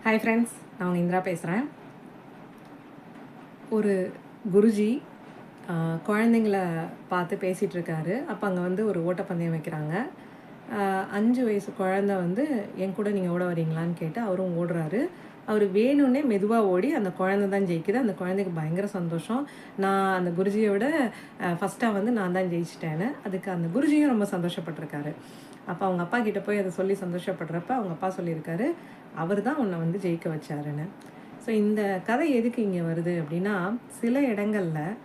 Hi friends, நான் உங்கள் இந்திரா பேசுகிறேன். ஒரு குருஜி குழந்தைங்கள பார்த்து பேசிகிட்டு இருக்காரு. அப்போ அங்கே வந்து ஒரு ஓட்டப்பந்தயம் வைக்கிறாங்க. 5 வயசு குழந்தை வந்து என் கூட நீங்கள் ஓட வரீங்களான்னு கேட்டு அவரும் ஓடுறாரு. அவர் வேணும்னே மெதுவாக ஓடி அந்த குழந்தை தான் ஜெயிக்குது. அந்த குழந்தைக்கு பயங்கர சந்தோஷம். நான் அந்த குருஜியோட ஃபஸ்ட்டாக வந்து நான் தான் ஜெயிச்சிட்டேன்னு. அதுக்கு அந்த குருஜியும் ரொம்ப சந்தோஷப்பட்டிருக்காரு. அப்போ அவங்க அப்பா கிட்ட போய் அதை சொல்லி சந்தோஷப்படுறப்ப அவங்க அப்பா சொல்லியிருக்காரு, அவர் தான் உன்னை வந்து ஜெயிக்க வச்சாருன்னு. ஸோ இந்த கதை எதுக்கு இங்கே வருது அப்படின்னா, சில இடங்களில்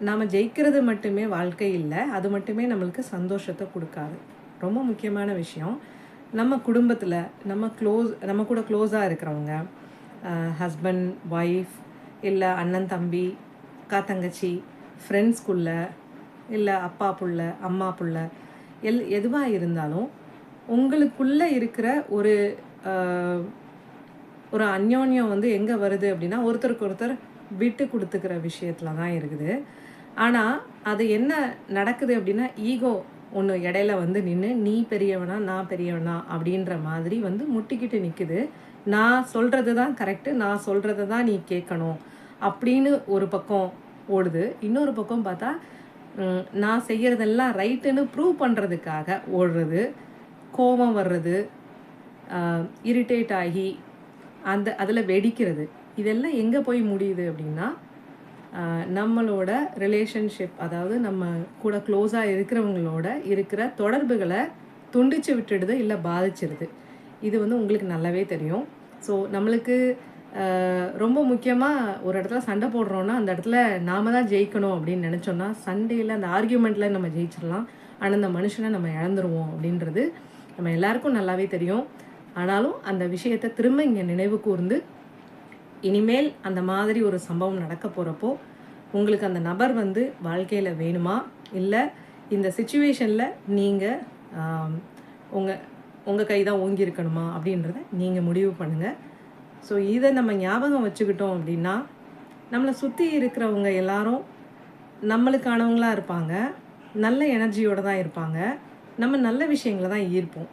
நாம் ஜெயிக்கிறது மட்டுமே வாழ்க்கை இல்லை, அது மட்டுமே நம்மளுக்கு சந்தோஷத்தை கொடுக்காது. ரொம்ப முக்கியமான விஷயம், நம்ம குடும்பத்தில் நம்ம கூட க்ளோஸாக இருக்கிறவங்க, ஹஸ்பண்ட் ஒய்ஃப், இல்லை அண்ணன் தம்பி, அக்கா தங்கச்சி, ஃப்ரெண்ட்ஸ்குள்ள, இல்லை அப்பா புள்ள, அம்மா புள்ள, எதுவாக இருந்தாலும் உங்களுக்குள்ளே இருக்கிற ஒரு ஒரு அந்யோன்யம் வந்து எங்கே வருது அப்படின்னா, ஒருத்தருக்கு ஒருத்தர் விட்டு கொடுத்துக்கிற விஷயத்தில் தான் இருக்குது. ஆனால் அது என்ன நடக்குது அப்படின்னா, ஈகோ ஒன்று இடையில வந்து நின்று நீ பெரியவனா நான் பெரியவனா அப்படின்ற மாதிரி வந்து முட்டிக்கிட்டு நிற்குது. நான் சொல்கிறது தான் கரெக்டு, நான் சொல்கிறத தான் நீ கேட்கணும் அப்படின்னு ஒரு பக்கம் ஓடுது. இன்னொரு பக்கம் பார்த்தா நான் செய்கிறதெல்லாம் ரைட்டுன்னு ப்ரூவ் பண்ணுறதுக்காக ஓடுறது, கோபம் வர்றது, இரிட்டேட் ஆகி அதில் வெடிக்கிறது. இதெல்லாம் எங்கே போய் முடியுது அப்படின்னா, நம்மளோட ரிலேஷன்ஷிப், அதாவது நம்ம கூட க்ளோஸாக இருக்கிறவங்களோட இருக்கிற தொடர்புகளை துண்டிச்சு விட்டுடுது, இல்லை பாதிச்சிருது. இது வந்து உங்களுக்கு நல்லாவே தெரியும். ஸோ நம்மளுக்கு ரொம்ப முக்கியமாக ஒரு இடத்துல சண்டை போடுறோன்னா அந்த இடத்துல நாம் தான் ஜெயிக்கணும் அப்படின்னு நினச்சோன்னா, சண்டையில் அந்த ஆர்கியூமெண்ட்டில் நம்ம ஜெயிச்சிடலாம், ஆனால் அந்த மனுஷனை நம்ம இழந்துருவோம் அப்படின்றது நம்ம எல்லாருக்கும் நல்லாவே தெரியும். ஆனாலும் அந்த விஷயத்தை திரும்ப இங்கே நினைவு கூர்ந்து, இனிமேல் அந்த மாதிரி ஒரு சம்பவம் நடக்க போகிறப்போ உங்களுக்கு அந்த நபர் வந்து வாழ்க்கையில் வேணுமா, இல்லை இந்த சிச்சுவேஷனில் நீங்கள் உங்கள் கை தான் ஓங்கி இருக்கணுமா அப்படின்றத நீங்கள் முடிவு பண்ணுங்கள். ஸோ இதை நம்ம ஞாபகம் வச்சுக்கிட்டோம் அப்படின்னா, நம்மளை சுற்றி இருக்கிறவங்க எல்லாரும் நம்மளுக்கானவங்களாக இருப்பாங்க, நல்ல எனர்ஜியோடு தான் இருப்பாங்க, நம்ம நல்ல விஷயங்களை தான் ஈர்ப்போம்.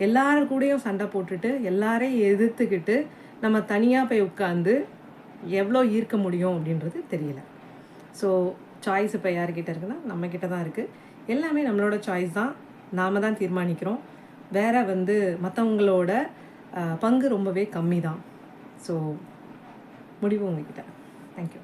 எல்லாரு கூடயும் சண்டை போட்டுட்டு எல்லாரையும் எதிர்த்துக்கிட்டு நம்ம தனியாக போய் உட்காந்து எவ்வளோ ஈர்க்க முடியும் அப்படின்றது தெரியல. ஸோ சாய்ஸ் இப்போ யார்கிட்ட இருக்குன்னா நம்மக்கிட்ட தான் இருக்குது. எல்லாமே நம்மளோட சாய்ஸ் தான், நாம் தான் தீர்மானிக்கிறோம். வேறு வந்து மற்றவங்களோட பங்கு ரொம்பவே கம்மி தான். ஸோ முடிவு உங்ககிட்ட. தேங்க்யூ.